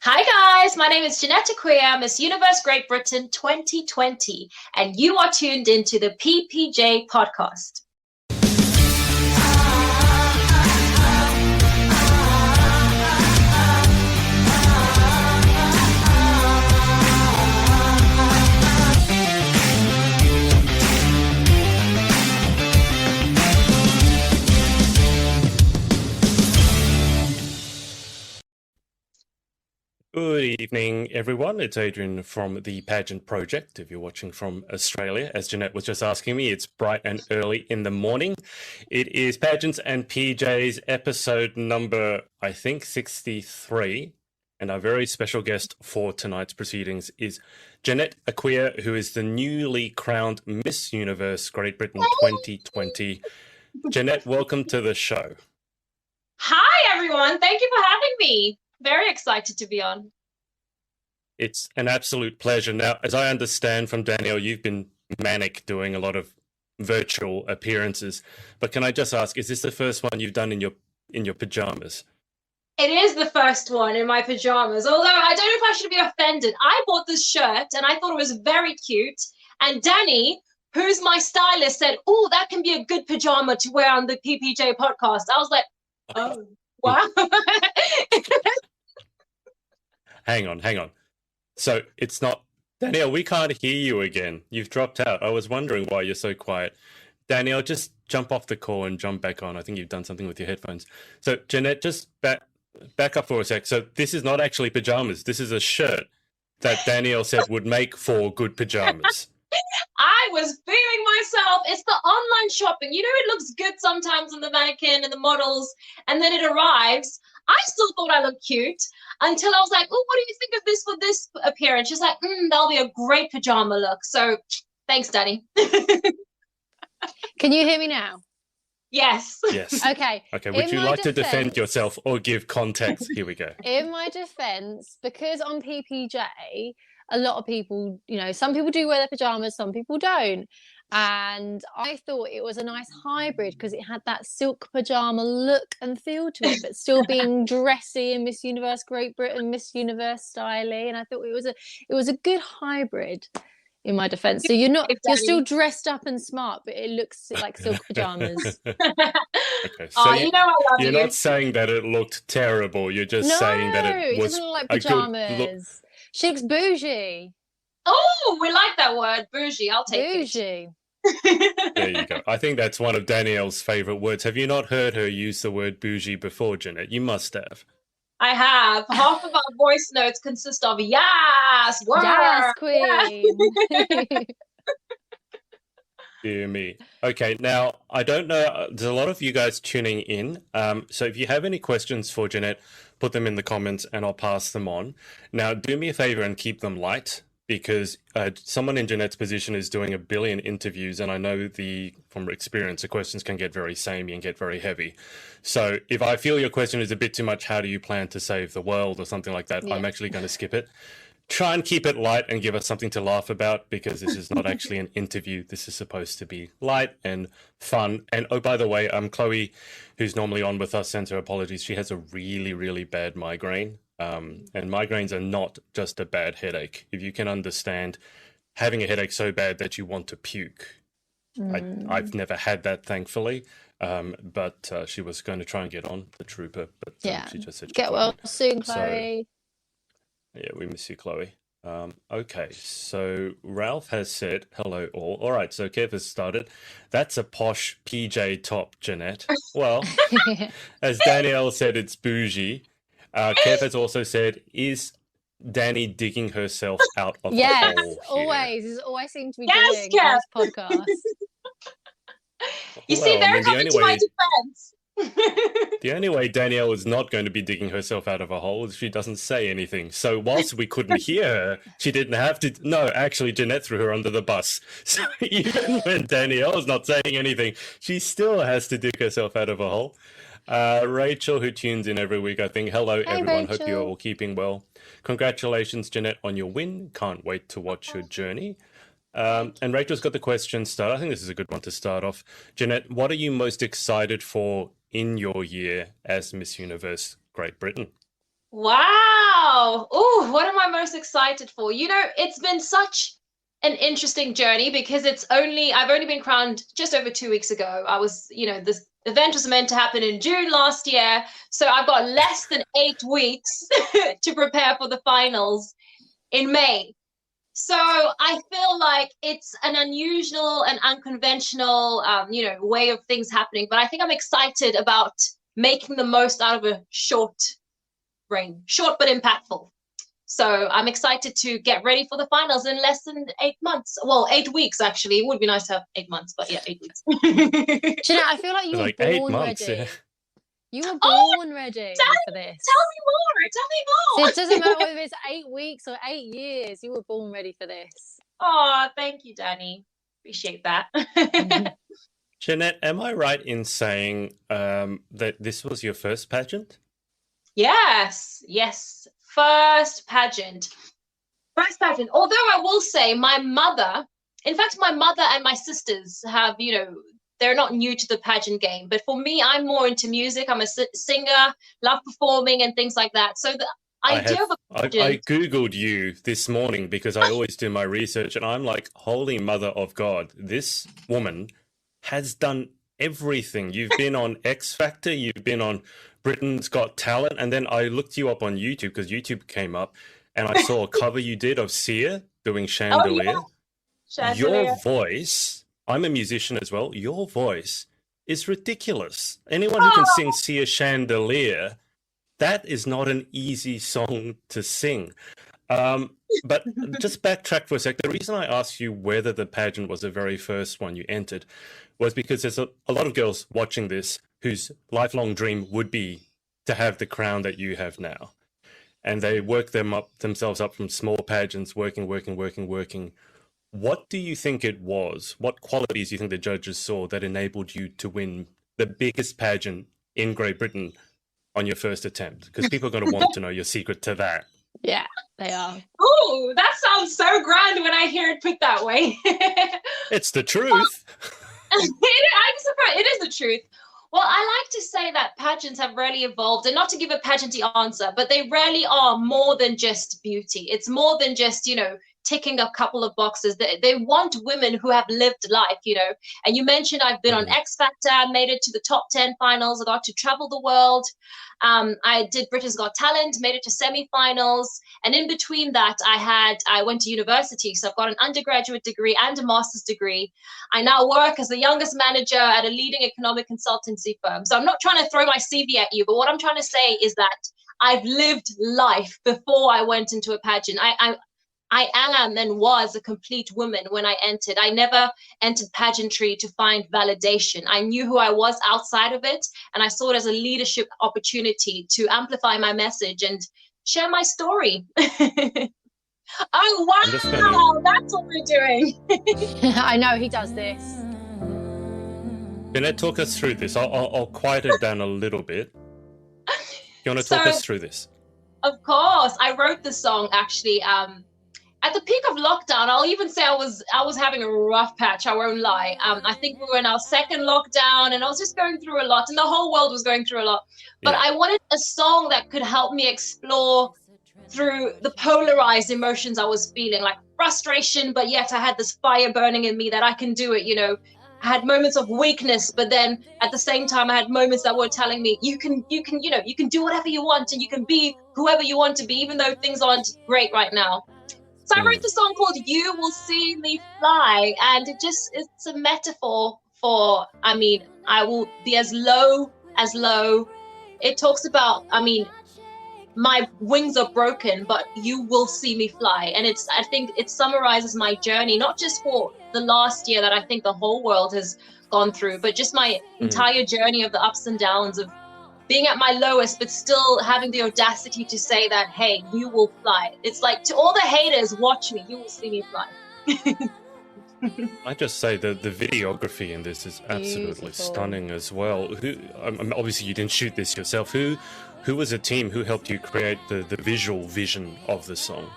Hi guys, my name is Jeanette Akua, Miss Universe Great Britain 2020, and you are tuned into the PPJ podcast. Good evening, everyone. It's Adrian from the Pageant Project. If you're watching from Australia, as Jeanette was just asking me, it's bright and early in the morning. It is Pageants and PJ's episode number, I think, 63. And our very special guest for tonight's proceedings is Jeanette Akua, who is the newly crowned Miss Universe Great Britain 2020. Jeanette, welcome to the show. Hi everyone, thank you for having me. Very excited to be on. It's an absolute pleasure. Now, as I understand from Danielle, you've been manic doing a lot of virtual appearances. But can I just ask, is this the first one you've done in your pajamas? It is the first one in my pajamas, although I don't know if I should be offended. I bought this shirt and I thought it was very cute. And Danny, who's my stylist, said, "Oh, that can be a good pajama to wear on the PPJ podcast." I was like, oh, wow. Hang on. So it's not... Danielle, we can't hear you again. You've dropped out. I was wondering why you're so quiet. Danielle, just jump off the call and jump back on. I think you've done something with your headphones. So Jeanette, just back up for a sec. So this is not actually pajamas. This is a shirt that Danielle said would make for good pajamas. I was feeling myself. It's the online shopping. You know, it looks good sometimes on the mannequin and the models, and then it arrives. I still thought I looked cute until I was like, "Oh, what do you think of this for this appearance?" She's like, "That'll be a great pajama look." So thanks, Danny. Can you hear me now? Yes. Yes. Okay. Okay. Would you like to defend yourself or give context? Here we go. In my defense, because on PPJ, a lot of people, some people do wear their pajamas, some people don't. And I thought it was a nice hybrid because it had that silk pajama look and feel to it, but still being dressy and Miss Universe Great Britain, Miss Universe styly. And I thought it was a good hybrid in my defense. So you're still dressed up and smart, but it looks like silk pajamas. Okay, so I love you're not saying that it looked terrible. You're just saying that it was doesn't look like pajamas. A good look. She looks bougie. Oh, we like that word, bougie. I'll take bougie. There you go. I think that's one of Danielle's favorite words. Have you not heard her use the word bougie before, Jeanette? You must have. I have. Half of our voice notes consist of yes, word, yes, queen. Yes. Dear me. Okay, now, I don't know, there's a lot of you guys tuning in. So if you have any questions for Jeanette, put them in the comments and I'll pass them on. Now, do me a favor and keep them light, because someone in Jeanette's position is doing 1 billion interviews, and I know from experience, the questions can get very samey and get very heavy. So if I feel your question is a bit too much, how do you plan to save the world or something like that, yeah, I'm actually going to skip it. Try and keep it light and give us something to laugh about, because this is not actually an interview. This is supposed to be light and fun. And oh, by the way, Chloe, who's normally on with us, sends her apologies. She has a really, really bad migraine. And migraines are not just a bad headache. If you can understand having a headache so bad that you want to puke. I've never had that, thankfully. But she was going to try and get on the trooper, but she just said, "Get well soon, Chloe." So, yeah, we miss you, Chloe. Okay, so Ralph has said, hello all. All right, so Kev has started. That's a posh PJ top, Jeanette. Well, as Danielle said, it's bougie. Kev has also said, is Danny digging herself out of the hole here? Always. It's always seemed to be doing on this podcast. You see, they're coming to my defense. The only way Danielle is not going to be digging herself out of a hole is if she doesn't say anything. So whilst we couldn't hear her, she didn't have to. No, actually, Jeanette threw her under the bus. So even when Danielle is not saying anything, she still has to dig herself out of a hole. Rachel, who tunes in every week, I think. Hello, everyone. Rachel. Hope you're all keeping well. Congratulations, Jeanette, on your win. Can't wait to watch your journey. And Rachel's got the question started. I think this is a good one to start off. Jeanette, what are you most excited for in your year as Miss Universe Great Britain? Wow. what am I most excited for? You know, it's been such an interesting journey because I've only been crowned just over 2 weeks ago. I was, you know, this event was meant to happen in June last year. So I've got less than 8 weeks to prepare for the finals in May. So I feel like it's an unusual and unconventional, you know, way of things happening. But I think I'm excited about making the most out of a short but impactful. So I'm excited to get ready for the finals in less than 8 months. Well, 8 weeks, actually. It would be nice to have 8 months, but yeah, 8 weeks. Jeanette, I feel like you were like born 8 months, ready. yeah. You were born ready for this. Tell me more. So it doesn't matter whether it's 8 weeks or 8 years. You were born ready for this. Oh, thank you, Danny. Appreciate that. Jeanette, am I right in saying that this was your first pageant? Yes. First pageant. Although I will say my mother and my sisters have, you know, they're not new to the pageant game. But for me, I'm more into music. I'm a singer, love performing and things like that. So the idea of a pageant... I Googled you this morning because I always do my research and I'm like, holy mother of God, this woman has done everything. You've been on X Factor, you've been on Britain's Got Talent, and then I looked you up on YouTube because YouTube came up and I saw a cover you did of Sia doing Chandelier. Oh, yeah. Chandelier. Your voice, I'm a musician as well, your voice is ridiculous. Anyone who can sing Sia Chandelier, that is not an easy song to sing. But just backtrack for a sec. The reason I asked you whether the pageant was the very first one you entered was because there's a lot of girls watching this whose lifelong dream would be to have the crown that you have now. And they work themselves up from small pageants, working. What do you think it was? What qualities do you think the judges saw that enabled you to win the biggest pageant in Great Britain on your first attempt? Because people are going to want to know your secret to that. Yeah, they are. Oh, that sounds so grand when I hear it put that way. It's the truth. I'm surprised. It is the truth. Well, I like to say that pageants have really evolved, and not to give a pageanty answer, but they really are more than just beauty. It's more than just, you know, ticking a couple of boxes. They want women who have lived life, you know. And you mentioned I've been on X Factor, made it to the top 10 finals. I got to travel the world. I did Britain's Got Talent, made it to semi-finals. And in between that, I went to university. So I've got an undergraduate degree and a master's degree. I now work as the youngest manager at a leading economic consultancy firm. So I'm not trying to throw my CV at you, but what I'm trying to say is that I've lived life before I went into a pageant. I am and was a complete woman when I entered. I never entered pageantry to find validation. I knew who I was outside of it, and I saw it as a leadership opportunity to amplify my message and share my story. Oh, wow, that's what we're doing. I know, he does this. Jeanette, talk us through this. I'll quiet it down a little bit. You want to talk us through this? Of course. I wrote the song, actually, at the peak of lockdown. I'll even say I was having a rough patch. I won't lie. I think we were in our second lockdown, and I was just going through a lot, and the whole world was going through a lot. But I wanted a song that could help me explore through the polarized emotions I was feeling, like frustration, but yet I had this fire burning in me that I can do it. You know, I had moments of weakness, but then at the same time, I had moments that were telling me, you can do whatever you want, and you can be whoever you want to be, even though things aren't great right now. So I wrote the song called You Will See Me Fly, and it's a metaphor for, I mean, I will be as low as low. It talks about, I mean, my wings are broken, but you will see me fly. And I think it summarizes my journey, not just for the last year that I think the whole world has gone through, but just my entire journey of the ups and downs of being at my lowest, but still having the audacity to say that, hey, you will fly. It's like, to all the haters, watch me, you will see me fly. I just say that the videography in this is absolutely stunning as well. Obviously you didn't shoot this yourself. Who was a team who helped you create the visual vision of the song?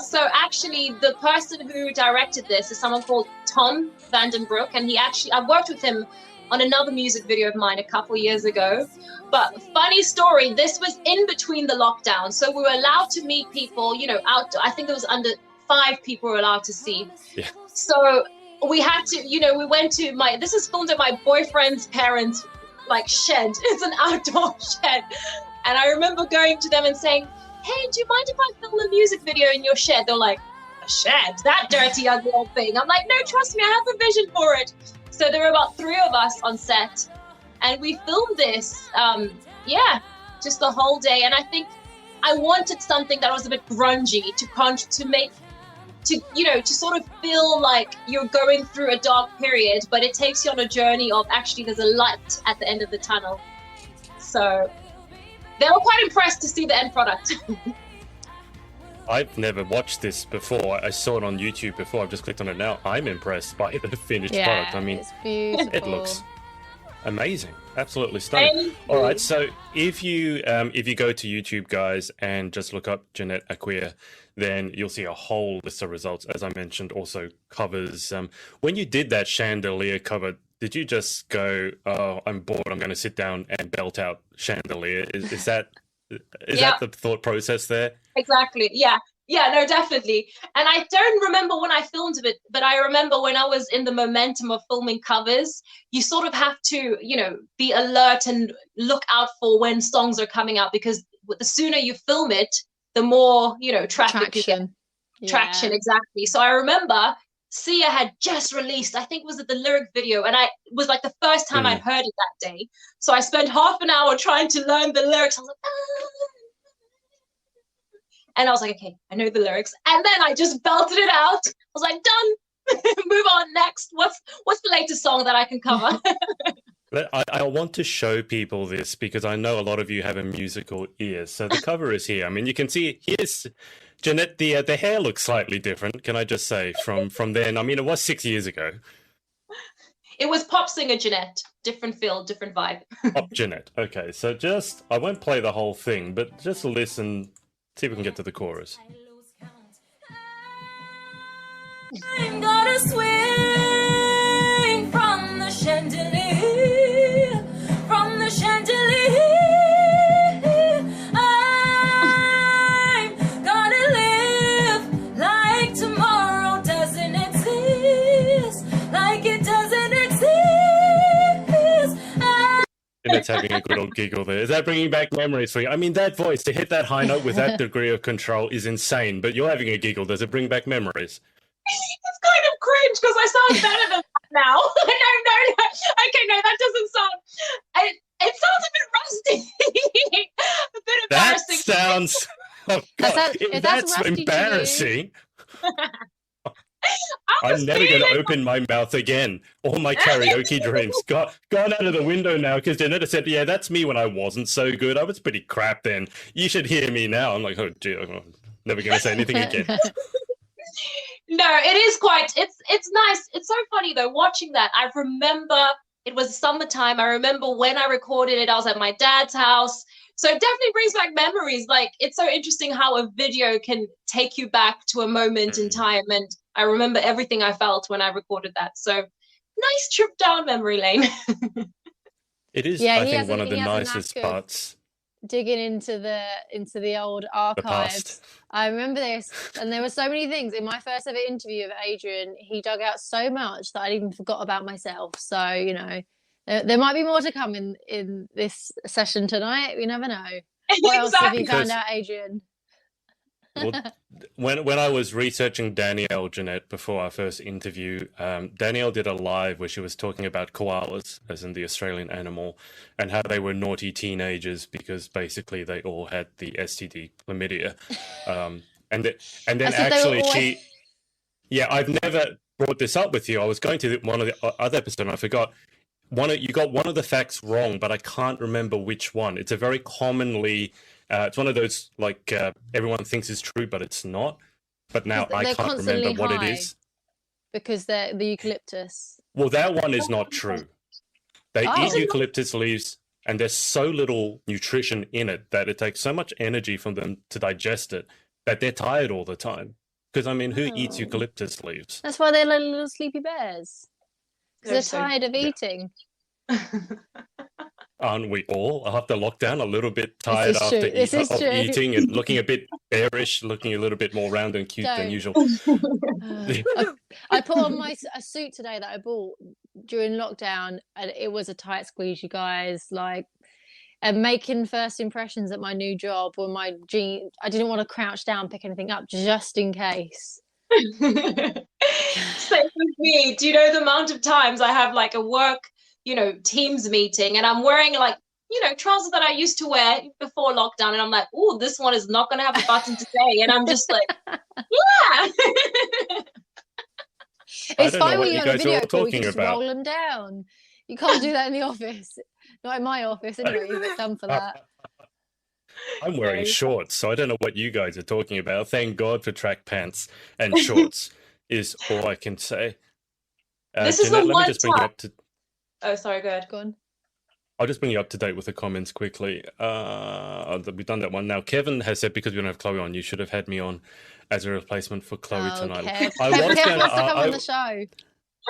So actually the person who directed this is someone called Tom Vandenbroek, and I've worked with him on another music video of mine a couple years ago. But funny story, this was in between the lockdown. So we were allowed to meet people, you know, outdoor. I think it was under 5 people were allowed to see. Yeah. So we had to, you know, we went to this is filmed at my boyfriend's parents' like shed. It's an outdoor shed. And I remember going to them and saying, hey, do you mind if I film a music video in your shed? They're like, a shed? That dirty, ugly old thing. I'm like, no, trust me, I have a vision for it. So there were about 3 of us on set. And we filmed this, just the whole day. And I think I wanted something that was a bit grungy to sort of feel like you're going through a dark period, but it takes you on a journey of actually there's a light at the end of the tunnel. So they were quite impressed to see the end product. I've never watched this before. I saw it on YouTube before. I've just clicked on it now. I'm impressed by the finished product. I mean, it's beautiful. It looks amazing, absolutely stunning. All right, so if you go to YouTube, guys, and just look up Jeanette Akua, then you'll see a whole list of results. As I mentioned, also covers. When you did that chandelier cover, did you just go, "Oh, I'm bored. I'm going to sit down and belt out chandelier"? Is that that the thought process there? Exactly. Yeah. Yeah, no, definitely. And I don't remember when I filmed it, but I remember when I was in the momentum of filming covers, you sort of have to, you know, be alert and look out for when songs are coming out, because the sooner you film it, the more, you know, traffic you get. Traction, exactly. So I remember Sia had just released, I think was it the lyric video, and it was like the first time I'd heard it that day. So I spent half an hour trying to learn the lyrics. I was like, and I was like, okay, I know the lyrics. And then I just belted it out. I was like, done. Move on, next. What's the latest song that I can cover? I want to show people this because I know a lot of you have a musical ear. So the cover is here. I mean, you can see here's Jeanette. The hair looks slightly different, can I just say, from then. I mean, it was 6 years ago. It was pop singer Jeanette. Different feel, different vibe. Pop Jeanette. Okay, so I won't play the whole thing, but just listen. See if we can get to the chorus. I'm gonna swing from the chandelier, from the chandelier. I'm gonna live like tomorrow doesn't exist, like it doesn't exist. It's having a good old giggle there. Is that bringing back memories for you? I mean, that voice, to hit that high note with that degree of control is insane, but you're having a giggle. Does it bring back memories? It's kind of cringe because I sound better than that now. No. Okay, no, that doesn't sound... It sounds a bit rusty. A bit embarrassing. That sounds... Oh, God. If that's embarrassing... I'm never going to open my mouth again. All my karaoke dreams gone out of the window now because Jeanette said, yeah, that's me when I wasn't so good. I was pretty crap then. You should hear me now. I'm like, oh, gee, I'm never going to say anything again. No, it is quite, it's nice. It's so funny though, watching that. I remember it was summertime. I remember when I recorded it, I was at my dad's house. So it definitely brings back memories. Like, it's so interesting how a video can take you back to a moment in time. And I remember everything I felt when I recorded that. So nice trip down memory lane. It is, I think, one of the nicest parts. Digging into the old archives. I remember this, and there were so many things. In my first ever interview of Adrian, he dug out so much that I'd even forgot about myself. So, you know, there might be more to come in this session tonight. You never know. What else have you found out, Adrian? Well, when I was researching Danielle, Jeanette, before our first interview, Danielle did a live where she was talking about koalas, as in the Australian animal, and how they were naughty teenagers because basically they all had the STD chlamydia. And then actually I've never brought this up with you. I was going to one of the other episodes and I forgot. You got one of the facts wrong, but I can't remember which one. It's a very commonly... it's one of those, like, everyone thinks is true, but it's not. But now I can't remember what it is. Because they're the eucalyptus. Well, that one is not true. They eat eucalyptus leaves, and there's so little nutrition in it that it takes so much energy for them to digest it that they're tired all the time. Because, I mean, who eats eucalyptus leaves? That's why they're like little sleepy bears. Because they're tired of eating. Aren't we all after lockdown a little bit tired is after true. This is of true. eating and looking a bit bearish, looking a little bit more round and cute than Don't. usual? I put on a suit today that I bought during lockdown, and it was a tight squeeze, you guys. Like, and making first impressions at my new job or my jeans, I didn't want to crouch down, pick anything up just in case. Same with me. Do you know the amount of times I have like a work, Teams meeting, and I'm wearing like, trousers that I used to wear before lockdown, and I'm like, oh, this one is not going to have a button today, and I'm just like, yeah. It's fine when you you're on a guys are video all call, you talking can just about. roll them down. You can't do that in the office. Not in my office anyway, you get done for that. I'm wearing shorts, so I don't know what you guys are talking about. Thank God for track pants and shorts is all I can say. This is Jeanette, the let me one just bring you up to. Oh, sorry, go ahead. Go on. I'll just bring you up to date with the comments quickly. We've done that one. Now, Kevin has said, because we don't have Chloe on, you should have had me on as a replacement for Chloe tonight. Kev I was wants going to come on the show.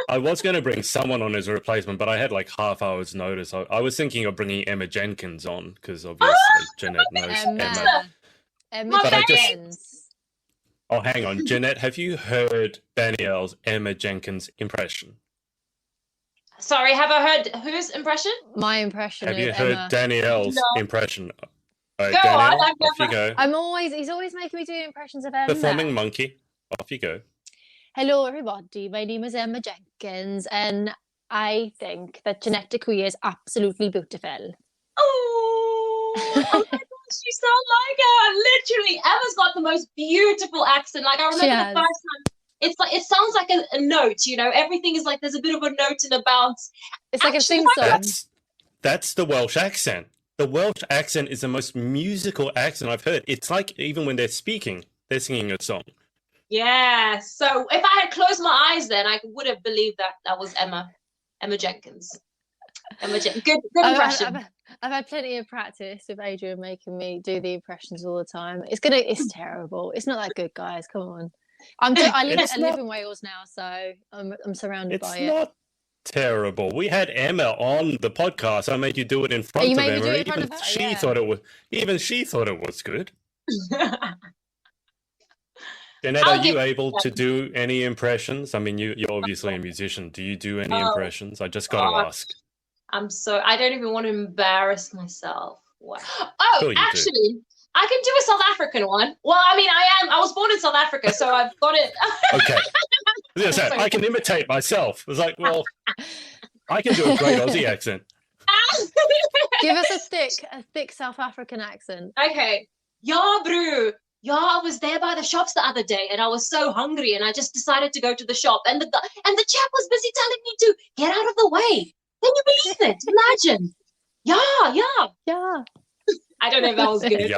I was going to bring someone on as a replacement, but I had like half hour's notice. I was thinking of bringing Emma Jenkins on because obviously Jeanette knows Emma. Emma But Jenkins. Oh, hang on. Jeanette, have you heard Danielle's Emma Jenkins impression? Sorry, have I heard whose impression? My impression Have of you heard Emma. Danielle's impression? Go Danielle, on, off you go. He's always making me do impressions of Emma. Performing monkey, off you go. Hello, everybody. My name is Emma Jenkins, and I think that Jeanette Akua is absolutely beautiful. Oh my gosh, you sound like her. Literally, Emma's got the most beautiful accent. Like, I remember the first time. It's like, it sounds like a note, everything is like there's a bit of a note and a bounce. It's like a sing song. That's the Welsh accent. The Welsh accent is the most musical accent I've heard. It's like even when they're speaking, they're singing a song. Yeah. So if I had closed my eyes then, I would have believed that was Emma Jenkins. Good impression. I've had plenty of practice with Adrian making me do the impressions all the time. It's terrible. It's not that good, guys. Come on. I live in Wales now, so I'm surrounded by it. It's not terrible. We had Emma on the podcast. I made you do it in front of Emma. Even she thought it was good. Jeanette, are you able to do any impressions? I mean, you're obviously a musician. Do you do any impressions? I just got to ask. I don't even want to embarrass myself. Wow. Oh, sure, actually, I can do a South African one. Well, I mean, I was born in South Africa, so I've got it. Okay. I can imitate myself. It was like, well, I can do a great Aussie accent. Give us a thick South African accent. Okay. Yeah, bro. Yeah, I was there by the shops the other day and I was so hungry and I just decided to go to the shop and the chap was busy telling me to get out of the way. Can you believe it? Imagine. Yeah. I don't know if that was good.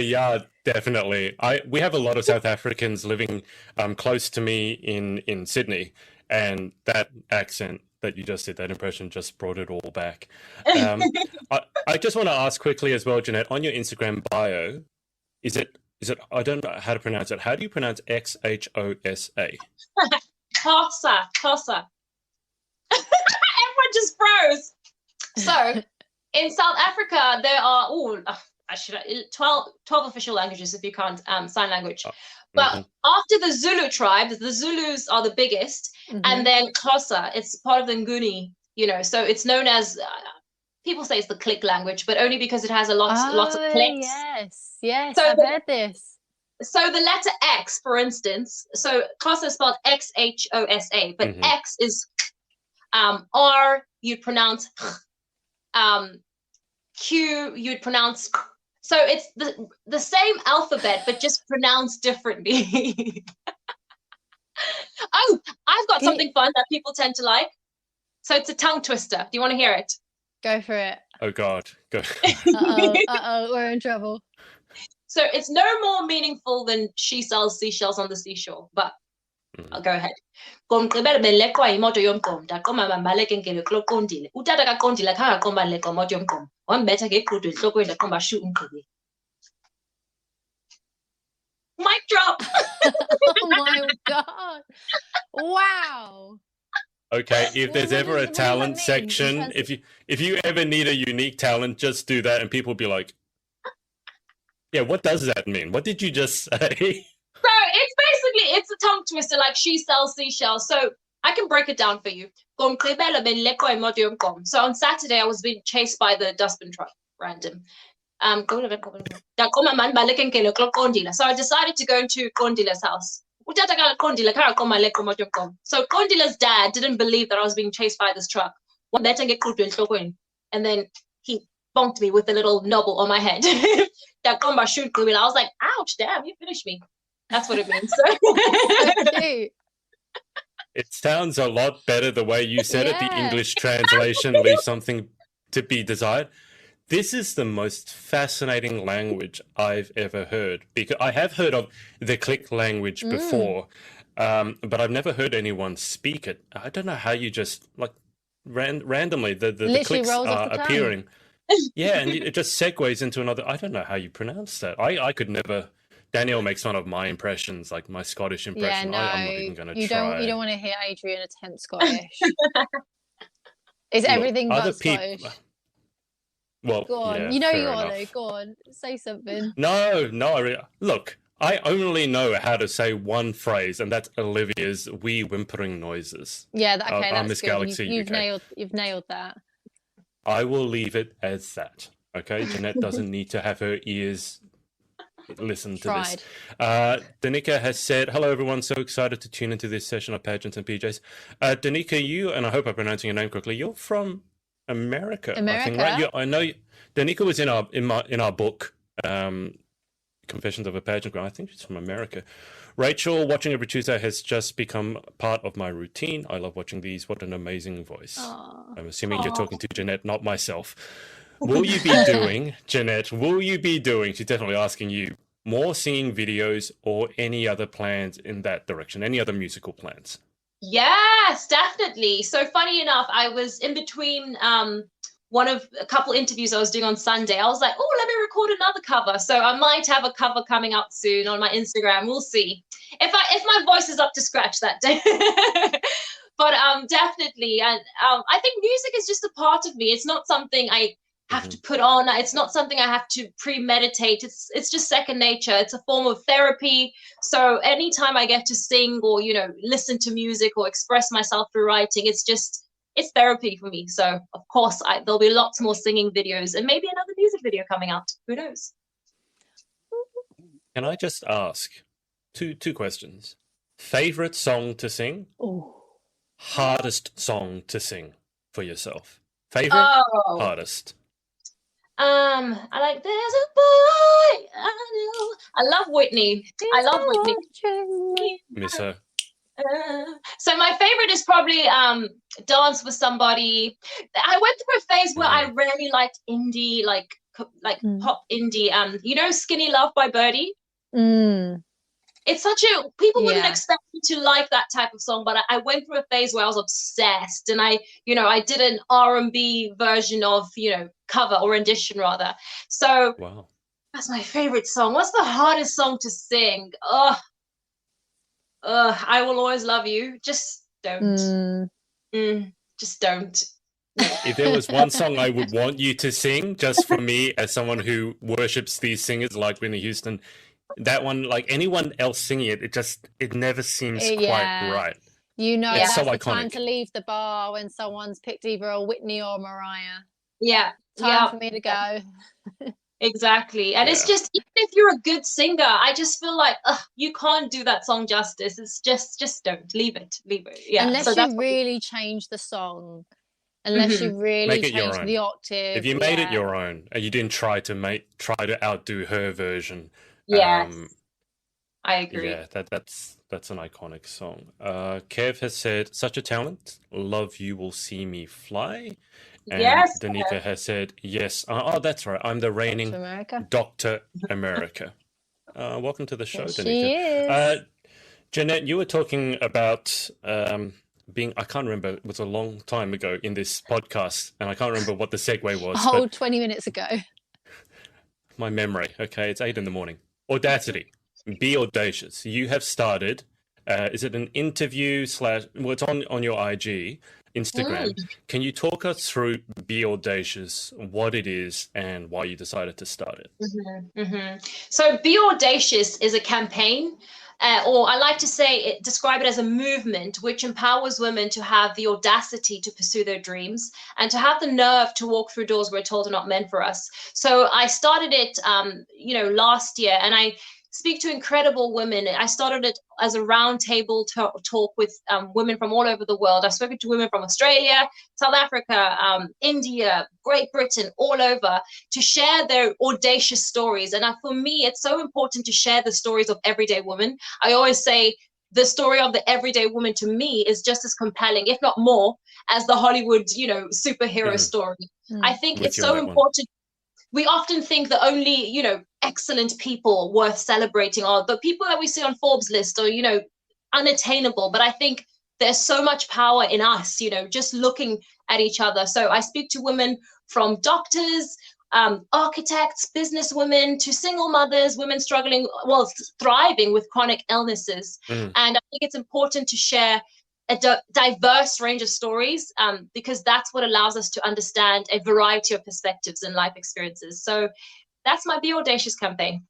Yeah, definitely. We have a lot of South Africans living close to me in Sydney, and that accent that you just did, that impression, just brought it all back. I just want to ask quickly as well, Jeanette, on your Instagram bio, is it? I don't know how to pronounce it. How do you pronounce XHOSA? Xhosa. Everyone just froze. So in South Africa, there are 12 official languages if you count sign language. But after the Zulu tribe, the Zulus are the biggest, and then Xhosa, it's part of the Nguni, so it's known as, people say it's the click language, but only because it has lots of clicks. Yes, so I've heard this. So the letter X, for instance, so Xhosa is spelled XHOSA, but X is R, you'd pronounce Q, you'd pronounce. So it's the same alphabet, but just pronounced differently. Oh, I've got something fun that people tend to like. So it's a tongue twister. Do you want to hear it? Go for it. Oh, God. Go. Uh-oh, we're in trouble. So it's no more meaningful than she sells seashells on the seashore, but I'll go ahead. Mic drop. Oh my God. Wow. Okay, if there's ever a what does that talent mean in section, terms of- if you ever need a unique talent, just do that, and people will be like, "Yeah, what does that mean? What did you just say?" So it's a tongue twister, like she sells seashells. So I can break it down for you. So on Saturday, I was being chased by the dustbin truck, random. So I decided to go into Kondila's house. So Kondila's dad didn't believe that I was being chased by this truck. And then he bonked me with a little knobble on my head. I was like, ouch, damn, you finished me. That's what it means. So cute. It sounds a lot better the way you said it. The Yeah. English translation leaves something to be desired. This is the most fascinating language I've ever heard, because I have heard of the click language before, but I've never heard anyone speak it. I don't know how you just like randomly the clicks rolls off are the tongue. appearing. Yeah, and it just segues into another. I don't know how you pronounce that. I could never. Danielle makes fun of my impressions, like my Scottish Yeah, impression. no, I'm not even going to you try. don't want to hear Adrian attempt Scottish. It's Look, everything other but Scottish. Well, Go on, yeah, you know fair you are enough. though. Go on, say something. No, look, I only know how to say one phrase, and that's Olivia's wee whimpering noises. Yeah, okay, I'm that's Miss good. Galaxy You've UK. nailed that. I will leave it as that. Okay, Jeanette doesn't need to have her ears listen to this. Danica has said, "Hello everyone, so excited to tune into this session of Pageants and PJs." Danica, you, and I hope I'm pronouncing your name correctly, you're from America, I think, right? I know Danica was in our book, Confessions of a Pageant Girl. I think she's from America. Rachel, watching every Tuesday has just become part of my routine. I love watching these. What an amazing voice. Aww. I'm assuming you're talking to Jeanette, not myself. Will you be doing, Jeanette, she's definitely asking you, more singing videos or any other plans in that direction? Any other musical plans? yes, definitely. So funny enough, I was in between a couple interviews I was doing on Sunday. I was like, oh, let me record another cover. So I might have a cover coming out soon on my Instagram. We'll see if my voice is up to scratch that day. But definitely, and I think music is just a part of me. It's not something I have to put on. It's not something I have to premeditate. It's just second nature. It's a form of therapy. So anytime I get to sing or listen to music or express myself through writing, it's therapy for me. So of course there'll be lots more singing videos and maybe another music video coming out. Who knows? Can I just ask two questions? Favorite song to sing? Oh. Hardest song to sing for yourself? Favorite? Hardest? I like There's a Boy I Know. I love Whitney. I love Whitney. Miss her. So my favorite is probably Dance with Somebody. I went through a phase where I really liked indie, like pop indie. Skinny Love by Birdie. It's people wouldn't expect me to like that type of song, but I went through a phase where I was obsessed, and I did an R&B version of cover or rendition rather. So wow, that's my favorite song. What's the hardest song to sing? I Will Always Love You. Just don't. Just don't. If there was one song I would want you to sing, just for me as someone who worships these singers like Whitney Houston, that one, like anyone else singing it, it never seems quite right. That's so the time to leave the bar when someone's picked either a Whitney or Mariah. Yeah. Time for me to go. Exactly. And it's just, even if you're a good singer, I just feel like you can't do that song justice. It's just don't. Leave it. Yeah. Unless you really change the song. Unless you really change the octave. If you made it your own and you didn't try to outdo her version. Yes. I agree. Yeah, that's an iconic song. Kev has said, such a talent. Love You Will See Me Fly. And yes. Danica has said, yes. Oh, that's right. I'm the reigning Dr. America. Welcome to the show, Danica. She is. Jeanette, you were talking about I can't remember, it was a long time ago in this podcast, and I can't remember what the segue was. A whole 20 minutes ago. My memory. Okay, it's 8 a.m. Audacity. Be audacious. You have started Is it an interview slash? Well, it's on your IG, Instagram. Can you talk us through Be Audacious, what it is, and why you decided to start it? So Be Audacious is a campaign, or I like to say describe it as a movement which empowers women to have the audacity to pursue their dreams and to have the nerve to walk through doors we're told are not meant for us. So I started it, last year, and I speak to incredible women. I started it as a roundtable talk with women from all over the world. I've spoken to women from Australia, South Africa, India, Great Britain, all over, to share their audacious stories. And for me, it's so important to share the stories of everyday women. I always say the story of the everyday woman to me is just as compelling, if not more, as the Hollywood, superhero story. I think it's so important. We often think the only, excellent people worth celebrating are the people that we see on Forbes list or, unattainable. But I think there's so much power in us, just looking at each other. So I speak to women from doctors, architects, businesswomen, to single mothers, women struggling, thriving with chronic illnesses. And I think it's important to share a diverse range of stories, because that's what allows us to understand a variety of perspectives and life experiences. So that's my Be Audacious campaign.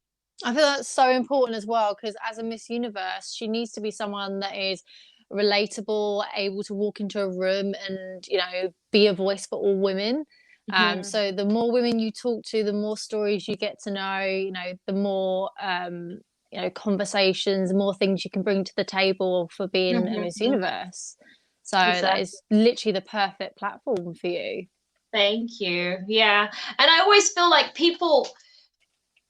I feel that's so important as well, because as a Miss Universe, she needs to be someone that is relatable, able to walk into a room and, be a voice for all women. So the more women you talk to, the more stories you get to know, the more conversations, more things you can bring to the table for being a Miss Universe. So that is literally the perfect platform for you. Thank you. Yeah. And I always feel like people,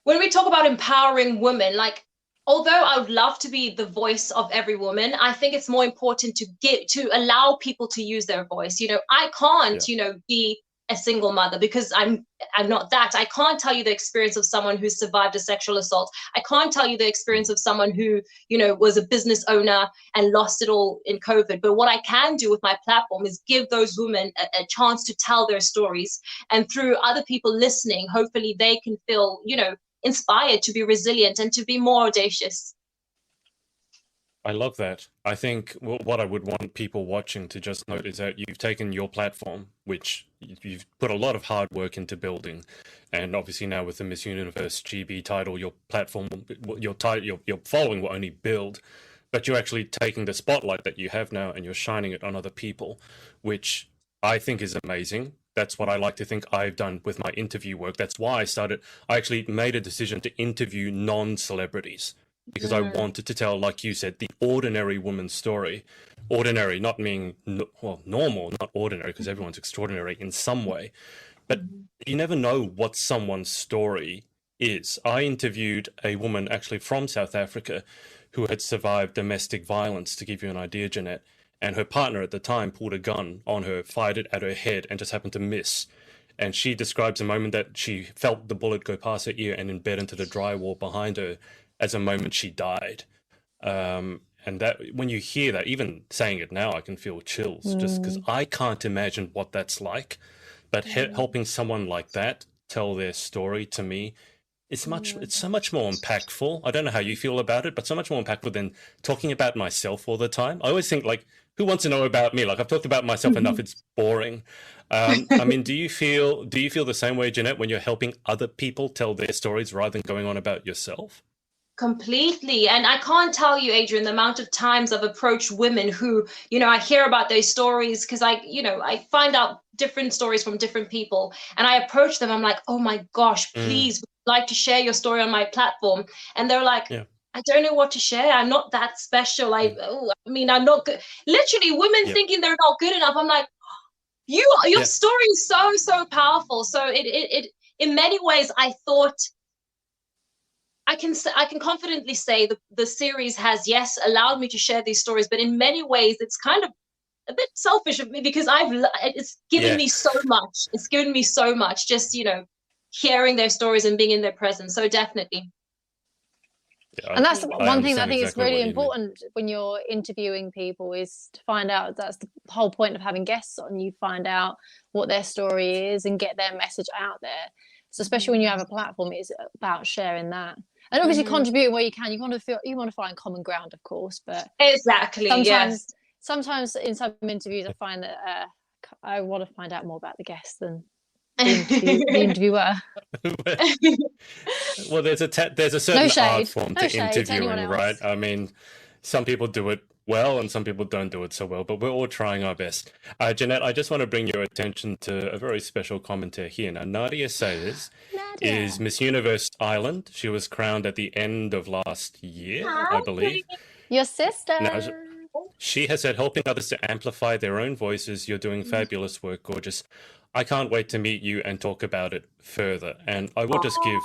when we talk about empowering women, like, although I would love to be the voice of every woman, I think it's more important to allow people to use their voice. I can't, be a single mother because I'm not that. I can't tell you the experience of someone who's survived a sexual assault. I can't tell you the experience of someone who, was a business owner and lost it all in COVID. But what I can do with my platform is give those women a chance to tell their stories. And through other people listening, hopefully they can feel, inspired to be resilient and to be more audacious. I love that. I think what I would want people watching to just note is that you've taken your platform, which you've put a lot of hard work into building, and obviously now with the Miss Universe GB title, your platform, your following will only build, but you're actually taking the spotlight that you have now and you're shining it on other people, which I think is amazing. That's what I like to think I've done with my interview work. That's why I actually made a decision to interview non-celebrities, because I wanted to tell, like you said, the ordinary woman's story. Ordinary, not meaning, normal, not ordinary, because everyone's extraordinary in some way. But you never know what someone's story is. I interviewed a woman actually from South Africa who had survived domestic violence, to give you an idea, Jeanette. And her partner at the time pulled a gun on her, fired it at her head, and just happened to miss. And she describes a moment that she felt the bullet go past her ear and embed into the drywall behind her as a moment she died. And that, when you hear that, even saying it now, I can feel chills, just because I can't imagine what that's like. But helping someone like that tell their story, to me, it's so much more impactful. I don't know how you feel about it, but so much more impactful than talking about myself all the time. I always think, like, who wants to know about me? Like, I've talked about myself enough, it's boring. I mean, do you feel the same way, Jeanette, when you're helping other people tell their stories rather than going on about yourself? Completely. And I can't tell you, Adrian, the amount of times I've approached women who, I hear about those stories because I find out different stories from different people, and I approach them. I'm like, oh my gosh, please, would like to share your story on my platform. And they're like, I don't know what to share. I'm not that special. I'm not good. Literally, women thinking they're not good enough. I'm like, your story is so powerful. So it in many ways, I thought, I can confidently say the series has, yes, allowed me to share these stories, but in many ways it's kind of a bit selfish of me because it's given me so much. It's given me so much just, hearing their stories and being in their presence. So definitely. Yeah, and that's one thing that I think is really important when you're interviewing people, is to find out, that's the whole point of having guests on. You find out what their story is and get their message out there. So especially when you have a platform, it's about sharing that. And obviously Mhm. contributing where you can. You want to find common ground, of course, but Exactly. Yes. sometimes in some interviews I find that I want to find out more about the guest than the interviewer. Well, there's a No certain art shade. form No to shade to anyone interviewing, right? else. I mean, some people do it well and some people don't do it so well, but we're all trying our best. Jeanette, I just want to bring your attention to a very special commenter here. Now, Nadia Sayers is Nadia. Miss Universe Ireland. She was crowned at the end of last year, I Hi. believe. Your sister. Now, she has said, helping others to amplify their own voices. You're doing fabulous work, gorgeous. I can't wait to meet you and talk about it further. And I will just give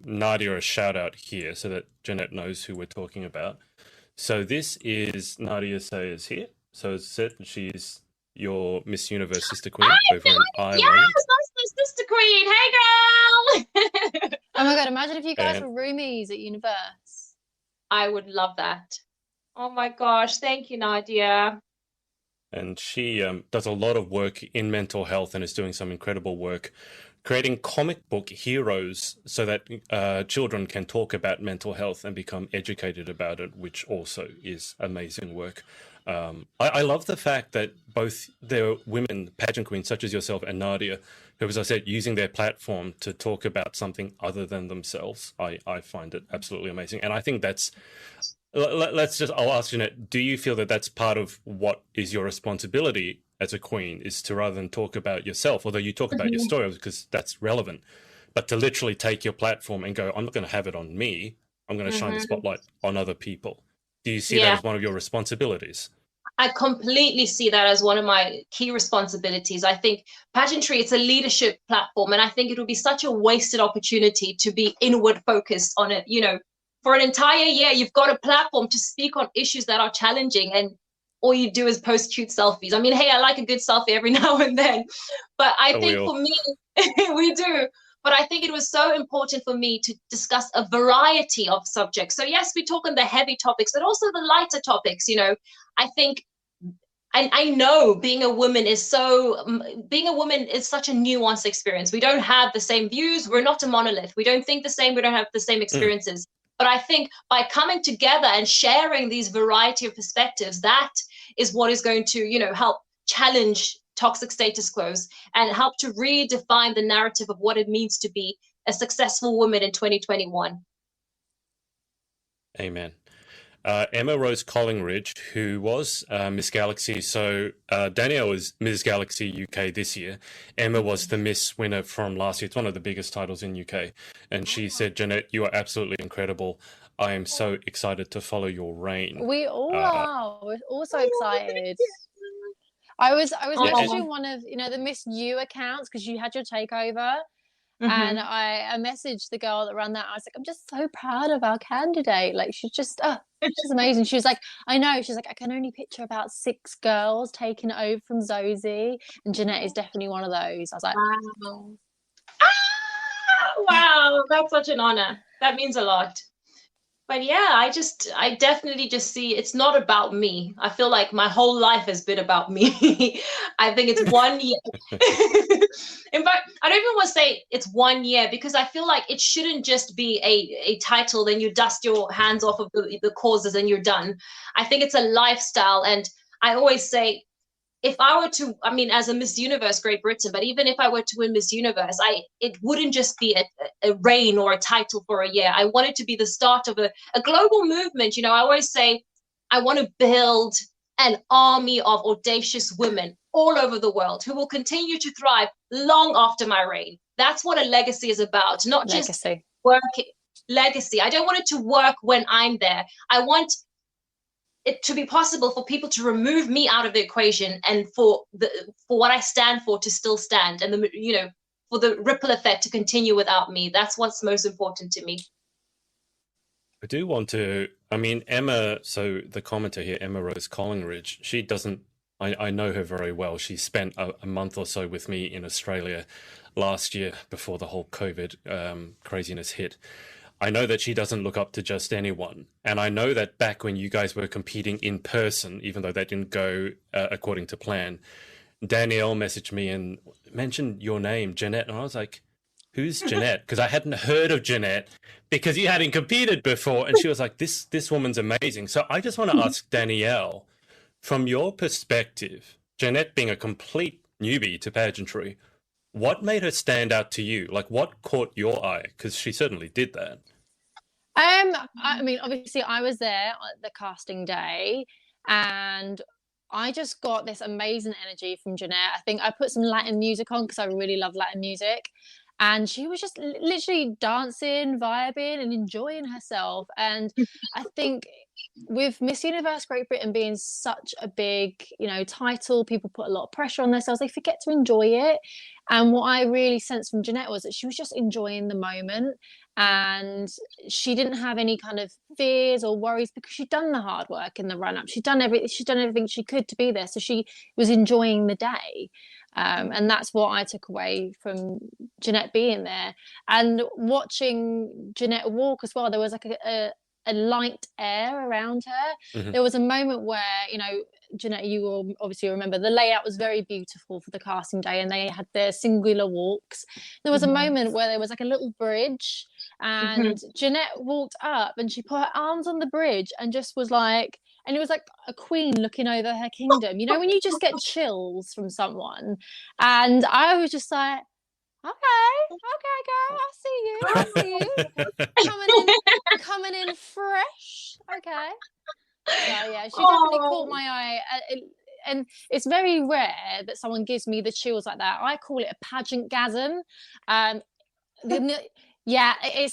Nadia a shout out here so that Jeanette knows who we're talking about. So this is Nadia Sayers here. So as I said, she's your Miss Universe sister queen over in Ireland. Yes, that's my sister queen. Hey, girl. Oh my god! Imagine if you guys And- were roomies at Universe. I would love that. Oh my gosh, thank you, Nadia. And she does a lot of work in mental health and is doing some incredible work creating comic book heroes so that children can talk about mental health and become educated about it, which also is amazing work. I love the fact that both there are women pageant queens such as yourself and Nadia, who, as I said, using their platform to talk about something other than themselves. I find it absolutely amazing. And I think that's... I'll ask Jeanette, do you feel that that's part of what is your responsibility as a queen, is to, rather than talk about yourself, although you talk about your story because that's relevant, but to literally take your platform and go, I'm not going to have it on me, I'm going to shine the spotlight on other people. Do you see that as one of your responsibilities? I completely see that as one of my key responsibilities. I think pageantry, it's a leadership platform, and I think it would be such a wasted opportunity to be inward focused on it. You know, for an entire year, you've got a platform to speak on issues that are challenging, and all you do is post cute selfies. I mean, hey, I like a good selfie every now and then, but I think for me, we do. But I think it was so important for me to discuss a variety of subjects. So yes, we talk on the heavy topics, but also the lighter topics. You know, I think, and I know being a woman is such a nuanced experience. We don't have the same views. We're not a monolith. We don't think the same. We don't have the same experiences. But I think by coming together and sharing these variety of perspectives, that is what is going to, you know, help challenge toxic status quos and help to redefine the narrative of what it means to be a successful woman in 2021. Amen. Emma Rose Collingridge, who was Miss Galaxy. So Danielle was Miss Galaxy UK this year. Emma was the Miss winner from last year. It's one of the biggest titles in UK. And she said, Jeanette, you are absolutely incredible. I am so excited to follow your reign. We all are. We're all so excited. I was messaging one of, you know, the Miss You accounts because you had your takeover. And I messaged the girl that ran that. I was like, I'm just so proud of our candidate. Like, she's just, she's amazing. She was like, I know. She's like, I can only picture about 6 girls taking it over from Zosie. And Jeanette is definitely one of those. I was like, wow. Wow, that's such an honor. That means a lot. But yeah, I definitely just see it's not about me. I feel like my whole life has been about me. I think it's 1 year. In fact, I don't even want to say it's 1 year because I feel like it shouldn't just be a title, then you dust your hands off of the causes and you're done. I think it's a lifestyle. And I always say, if I were to, I mean, as a Miss Universe Great Britain, but even if I were to win Miss Universe, it wouldn't just be a reign or a title for a year. I want it to be the start of a global movement. You know, I always say I want to build an army of audacious women all over the world who will continue to thrive long after my reign. That's what a legacy is about, not just work. Legacy. I don't want it to work when I'm there. I want it to be possible for people to remove me out of the equation and for what I stand for to still stand, and for the ripple effect to continue without me. That's what's most important to me. I do want to, I mean, Emma, so the commenter here, Emma Rose Collingridge, she doesn't, I know her very well. She spent a month or so with me in Australia last year before the whole COVID craziness hit. I know that she doesn't look up to just anyone. And I know that back when you guys were competing in person, even though that didn't go according to plan, Danielle messaged me and mentioned your name, Jeanette. And I was like, who's Jeanette? Because I hadn't heard of Jeanette because you hadn't competed before. And she was like, this woman's amazing. So I just want to ask Danielle, from your perspective, Jeanette being a complete newbie to pageantry, what made her stand out to you? Like, what caught your eye? Because she certainly did that. I mean, obviously, I was there at the casting day, and I just got this amazing energy from Jeanette. I think I put some Latin music on because I really love Latin music, and she was just literally dancing, vibing, and enjoying herself. And I think with Miss Universe Great Britain being such a big, title, people put a lot of pressure on themselves. They forget to enjoy it. And what I really sensed from Jeanette was that she was just enjoying the moment, and she didn't have any kind of fears or worries because she'd done the hard work in the run up. She'd done everything she could to be there. So she was enjoying the day. And that's what I took away from Jeanette being there. And watching Jeanette walk as well, there was like a light air around her. Mm-hmm. There was a moment where, Jeanette, you will obviously remember the layout was very beautiful for the casting day, and they had their singular walks. There was a moment where there was like a little bridge, and Jeanette walked up and she put her arms on the bridge and just was like, and it was like a queen looking over her kingdom. When you just get chills from someone. And I was just like, okay, girl, I see you. Coming in fresh. Okay. So yeah, she definitely caught my eye. And it's very rare that someone gives me the chills like that. I call it a pageant-gasm. Yeah, it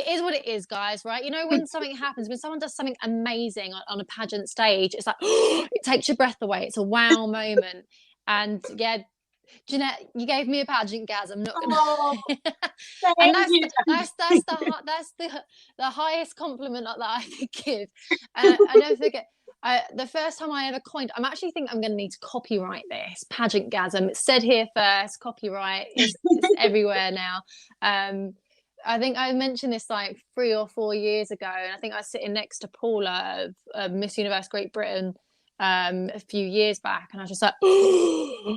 is what it is, guys, right? When something happens, when someone does something amazing on a pageant stage, it's like, it takes your breath away. It's a wow moment. And yeah, Jeanette, you gave me a pageant-gasm. Not gonna. And that's the highest compliment that I could give. I don't forget. The first time I ever coined, I'm actually think I'm going to need to copyright this pageant-gasm. It's said here first. Copyright is everywhere now. I think I mentioned this like 3 or 4 years ago, and I think I was sitting next to Paula of Miss Universe Great Britain a few years back, and I was just like,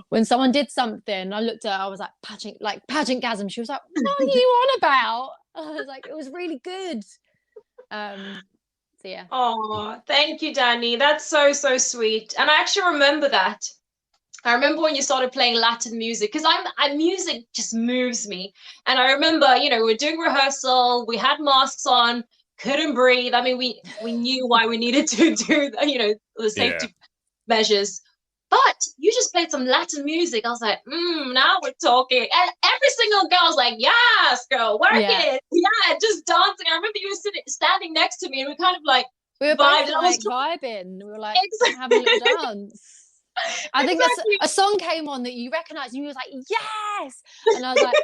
when someone did something, I looked at her, I was like, pageant-gasm. She was like, what are you on about? I was like, it was really good. So yeah. Oh, thank you, Danny. That's so sweet. And I actually remember that. I remember when you started playing Latin music, because music just moves me. And I remember, we were doing rehearsal, we had masks on, couldn't breathe. I mean, we knew why we needed to do the safety measures. But you just played some Latin music. I was like, now we're talking. And every single girl was like, yes, girl, work it. Yeah, just dancing. I remember you were standing next to me, and we kind of like we were both like vibing. We were like having a little dance. I think that's a song came on that you recognized, and you was like, yes. And I was like,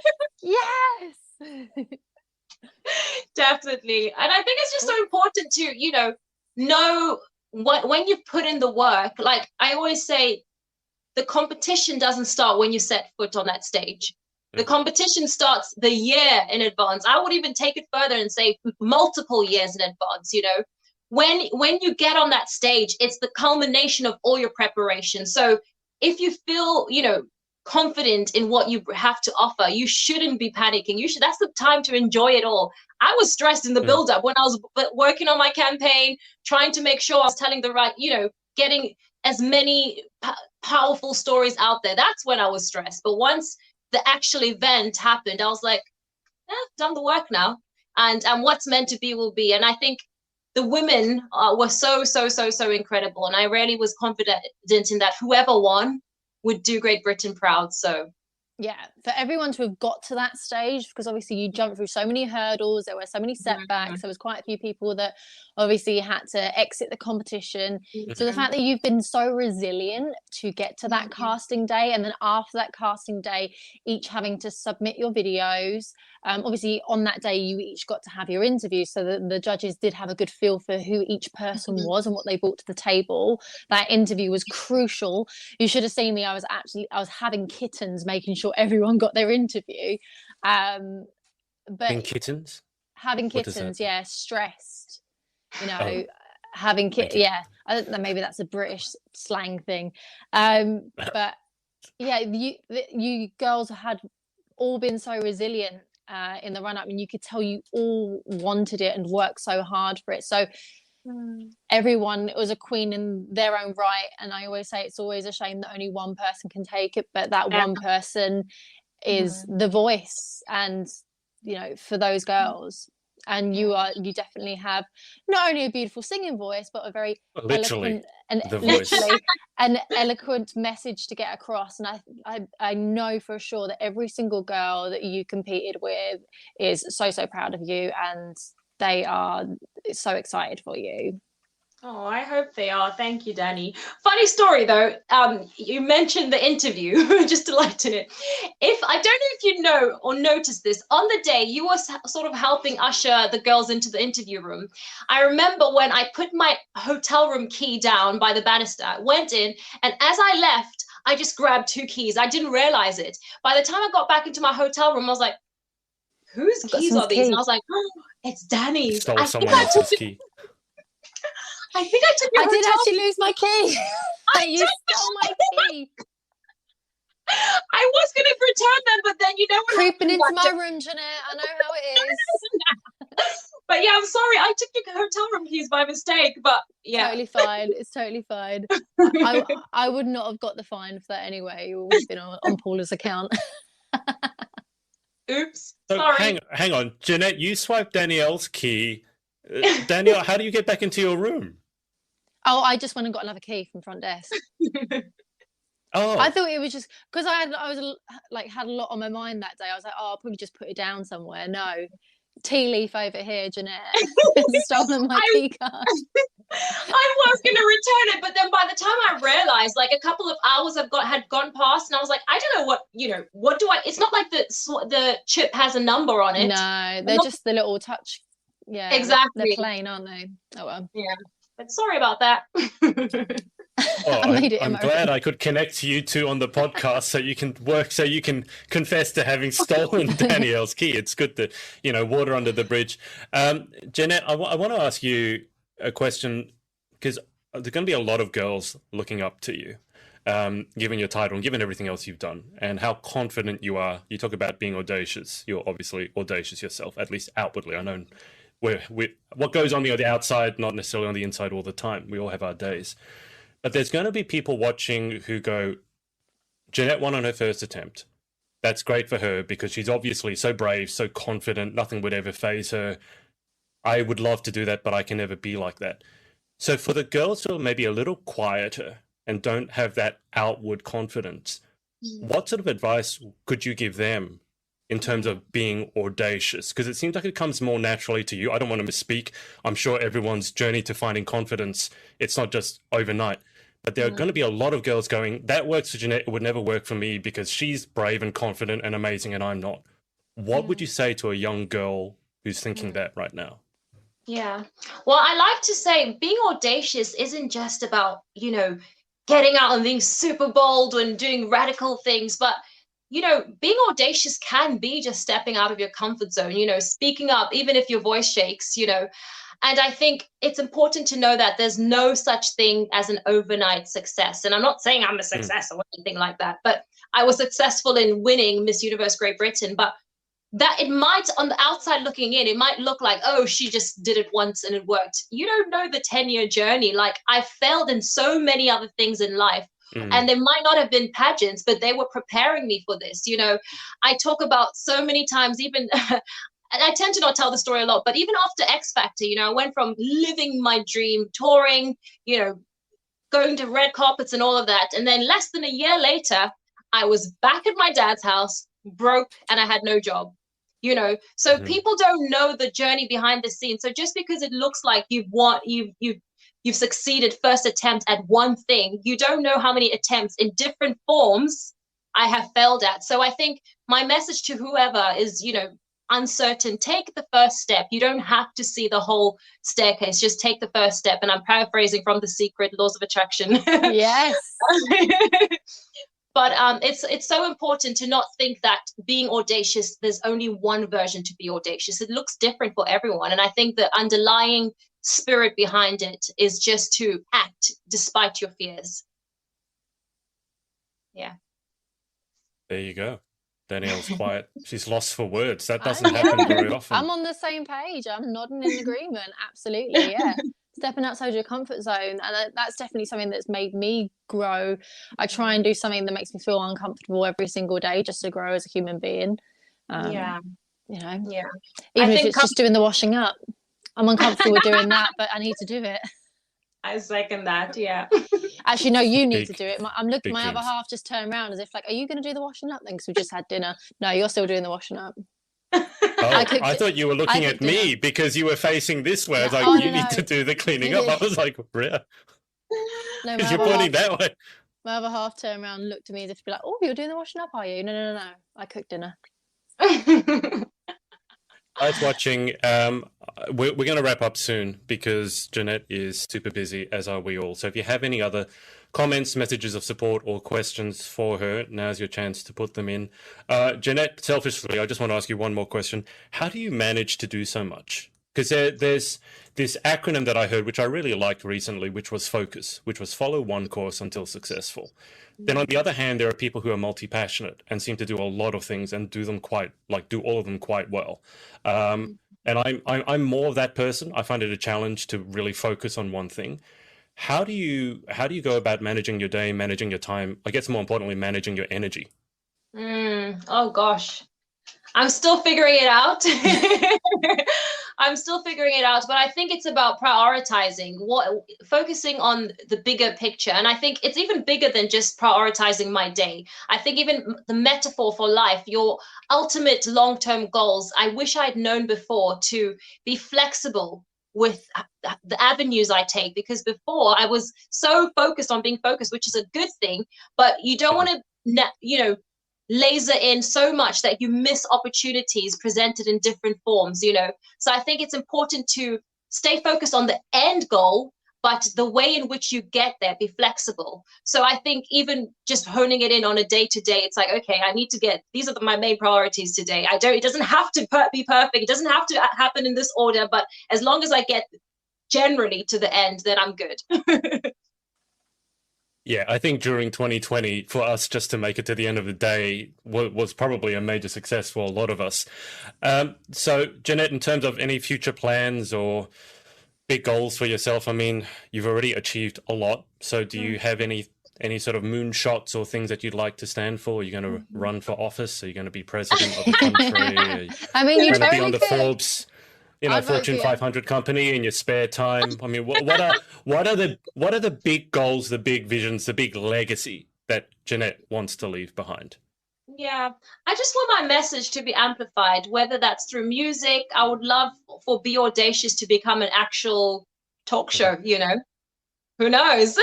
yes. Definitely. And I think it's just so important to, know when you put in the work. Like I always say, the competition doesn't start when you set foot on that stage. The competition starts the year in advance. I would even take it further and say multiple years in advance. When you get on that stage, it's the culmination of all your preparation. So if you feel, confident in what you have to offer, you shouldn't be panicking. That's the time to enjoy it all. I was stressed in the build-up when I was working on my campaign, trying to make sure I was telling the right, getting as many powerful stories out there. That's when I was stressed. But once the actual event happened, I was like, I've done the work now, and what's meant to be will be. And I think the women were so incredible, and I really was confident in that whoever won would do Great Britain proud. So yeah, for everyone to have got to that stage, because obviously you jumped through so many hurdles, there were so many setbacks, there was quite a few people that obviously had to exit the competition. So the fact that you've been so resilient to get to that casting day, and then after that casting day, each having to submit your videos. Obviously on that day you each got to have your interviews, so that the judges did have a good feel for who each person was and what they brought to the table. That interview was crucial. You should have seen me. I was having kittens, making sure everyone got their interview. But in kittens? Having kittens, yeah, stressed. Having kittens, yeah. I don't know, maybe that's a British slang thing. But yeah, you girls had all been so resilient in the run up, and you could tell you all wanted it and worked so hard for it. So everyone was a queen in their own right, and I always say it's always a shame that only one person can take it, but that one person is the voice, and you know, for those girls. And you definitely have not only a beautiful singing voice, but a very literally literally an eloquent message to get across. And I know for sure that every single girl that you competed with is so proud of you, and they are so excited for you. Oh, I hope they are. Thank you, Danny. Funny story though. You mentioned the interview, just to lighten it. I don't know if you know or noticed this, on the day you were sort of helping usher the girls into the interview room. I remember when I put my hotel room key down by the banister, went in, and as I left, I just grabbed 2 keys. I didn't realize it. By the time I got back into my hotel room, I was like, whose keys are these? And I was like, oh, it's Danny's. Stole someone else's key. I think I took your did hotel. actually lose my key. You stole my key. I was going to return them, but then you know what? Creeping into my room, Jeanette. I know how it is. But yeah, I'm sorry. I took your hotel room keys by mistake. But yeah, totally fine. It's totally fine. I would not have got the fine for that anyway. It would have been on Paula's account. Oops. So Sorry. hang on, Jeanette. You swiped Danielle's key. Danielle, how do you get back into your room? Oh, I just went and got another key from front desk. Oh, I thought it was just because I was like had a lot on my mind that day. I was like, oh, I'll probably just put it down somewhere. No, tea leaf over here, Jeanette has stolen my key card. I was going to return it, but then by the time I realized, like a couple of hours had gone past, and I was like, I don't know what do I? It's not like the chip has a number on it. No, they're just the little touch. Yeah, exactly. They're plain, aren't they? Oh well. Yeah, but sorry about that. I'm glad I could connect you two on the podcast so you can confess to having stolen Danielle's key. It's good that, water under the bridge. Jeanette, I want to ask you a question, because there's going to be a lot of girls looking up to you, given your title and given everything else you've done and how confident you are. You talk about being audacious. You're obviously audacious yourself, at least outwardly. I know what goes on the outside, not necessarily on the inside all the time. We all have our days. But there's going to be people watching who go, Jeanette won on her first attempt. That's great for her because she's obviously so brave, so confident, nothing would ever faze her. I would love to do that, but I can never be like that. So for the girls who are maybe a little quieter and don't have that outward confidence, what sort of advice could you give them in terms of being audacious? Because it seems like it comes more naturally to you. I don't want to misspeak. I'm sure everyone's journey to finding confidence, it's not just overnight. But there are going to be a lot of girls going, that works for Jeanette, it would never work for me because she's brave and confident and amazing and I'm not. What would you say to a young girl who's thinking that right now? Yeah. Well, I like to say being audacious isn't just about, getting out and being super bold and doing radical things, but being audacious can be just stepping out of your comfort zone, speaking up, even if your voice shakes, And I think it's important to know that there's no such thing as an overnight success. And I'm not saying I'm a success or anything like that, but I was successful in winning Miss Universe Great Britain. But that it might, on the outside looking in, it might look like, oh, she just did it once and it worked. You don't know the 10-year journey. Like I failed in so many other things in life. And they might not have been pageants, but they were preparing me for this. I talk about so many times, even, and I tend to not tell the story a lot, but even after X Factor, I went from living my dream, touring, going to red carpets and all of that. And then less than a year later, I was back at my dad's house, broke, and I had no job. So people don't know the journey behind the scenes. So just because it looks like you've succeeded first attempt at one thing, you don't know how many attempts in different forms I have failed at. So I think my message to whoever is, uncertain, take the first step. You don't have to see the whole staircase. Just take the first step. And I'm paraphrasing from The Secret, Laws of Attraction. Yes. But it's so important to not think that being audacious, there's only one version to be audacious. It looks different for everyone. And I think the underlying spirit behind it is just to act despite your fears. Yeah. There you go. Danielle's quiet. She's lost for words. That doesn't happen very often. I'm on the same page. I'm nodding in agreement. Absolutely, yeah. Stepping outside your comfort zone, and that's definitely something that's made me grow. I try and do something that makes me feel uncomfortable every single day, just to grow as a human being. Yeah. You know. Yeah. Even if it's just doing the washing up, I'm uncomfortable with doing that, but I need to do it. I second that. Yeah. Actually, no, you need to do it. I'm looking. My things. other half just turned around as if like, "Are you going to do the washing up then?" Because we just had dinner. No, you're still doing the washing up. Oh, I thought you were looking at me because you were facing this way. I was like, you need to do the cleaning up. I was like, really? No, because you're pointing that way. My other half turned around and looked at me as if to be like, "Oh, you're doing the washing up, are you?" No. I cooked dinner. I was watching. We're going to wrap up soon because Jeanette is super busy, as are we all. So if you have any other comments, messages of support, or questions for her, now's your chance to put them in. Jeanette, selfishly, I just want to ask you one more question. How do you manage to do so much? Because there's this acronym that I heard, which I really liked recently, which was FOCUS, which was follow one course until successful. Then on the other hand, there are people who are multi-passionate and seem to do a lot of things and do all of them quite well. And I'm more of that person. I find it a challenge to really focus on one thing. How do you go about managing your day, managing your time? I guess more importantly, managing your energy. Oh gosh, I'm still figuring it out. But I think it's about prioritizing, focusing on the bigger picture. And I think it's even bigger than just prioritizing my day. I think even the metaphor for life, your ultimate long-term goals, I wish I'd known before to be flexible with the avenues I take, because before I was so focused on being focused, which is a good thing, but you don't want to, laser in so much that you miss opportunities presented in different forms, So I think it's important to stay focused on the end goal, but the way in which you get there, be flexible. So I think even just honing it in on a day-to-day, it's like, okay, I need to these are my main priorities today. It doesn't have to be perfect. It doesn't have to happen in this order, but as long as I get generally to the end, then I'm good. Yeah, I think during 2020, for us just to make it to the end of the day was probably a major success for a lot of us. So, Jeanette, in terms of any future plans or big goals for yourself, I mean, you've already achieved a lot. So do you have any sort of moonshots or things that you'd like to stand for? Are you going to run for office? Are you going to be president of the country? I mean, you're going to be totally on the could. Forbes Fortune 500 company in your spare time? I mean, what are the big goals, the big visions, the big legacy that Jeanette wants to leave behind? Yeah, I just want my message to be amplified, whether that's through music. I would love for Be Audacious to become an actual talk show, who knows?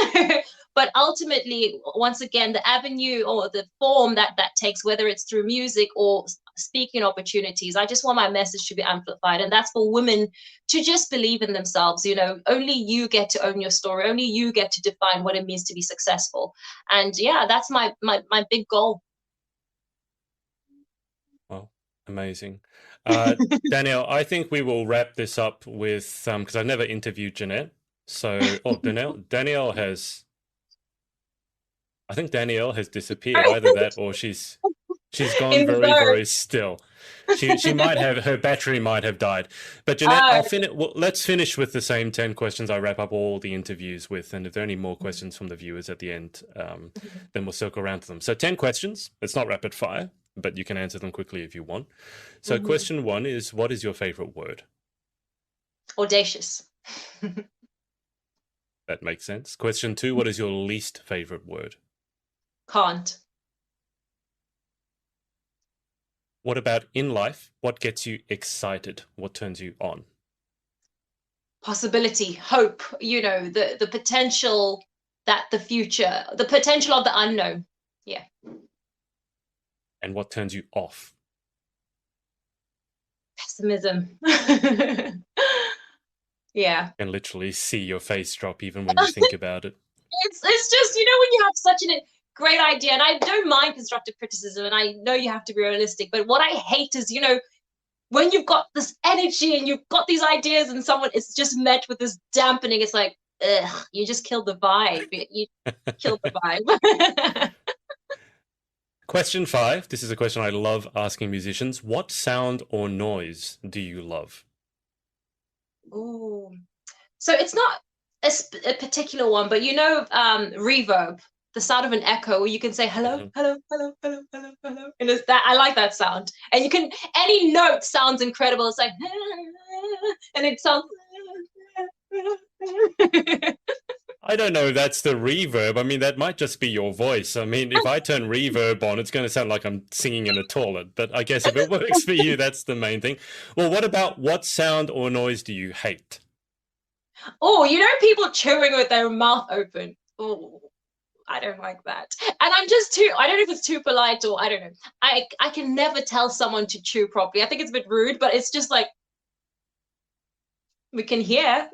But ultimately, once again, the avenue or the form that takes, whether it's through music or speaking opportunities, I just want my message to be amplified. And that's for women to just believe in themselves. Only you get to own your story. Only you get to define what it means to be successful. And yeah, that's my big goal. Well, amazing. Danielle, I think we will wrap this up with, because I've never interviewed Jeanette. So, Danielle has... I think Danielle has disappeared. Either that or she's gone very, very still. She might have, her battery might have died. But Jeanette, let's finish with the same 10 questions I wrap up all the interviews with. And if there are any more questions from the viewers at the end, then we'll circle around to them. So 10 questions. It's not rapid fire, but you can answer them quickly if you want. So question 1 is, what is your favorite word? Audacious. That makes sense. Question 2, what is your least favorite word? Can't. What about in life? What gets you excited? What turns you on? Possibility, hope, the potential, that the future, the potential of the unknown. Yeah. And what turns you off? Pessimism. Yeah. I can literally see your face drop even when you think about it. It's just, when you have such a great idea, and I don't mind constructive criticism, and I know you have to be realistic, but what I hate is, when you've got this energy and you've got these ideas and someone is just met with this dampening, it's like, ugh, you just killed the vibe. You killed the vibe. Question 5. This is a question I love asking musicians. What sound or noise do you love? Ooh. So it's not a particular one, but reverb, the sound of an echo where you can say hello, hello, hello, hello, hello, hello. And it's that I like that sound. And you can any note sounds incredible. It's like and it sounds I don't know if that's the reverb. I mean, that might just be your voice. I mean, if I turn reverb on, it's going to sound like I'm singing in a toilet. But I guess if it works for you, that's the main thing. Well, what sound or noise do you hate? Oh, people chewing with their mouth open. Oh, I don't like that. And I don't know if it's too polite or I don't know. I can never tell someone to chew properly. I think it's a bit rude, but it's just like we can hear,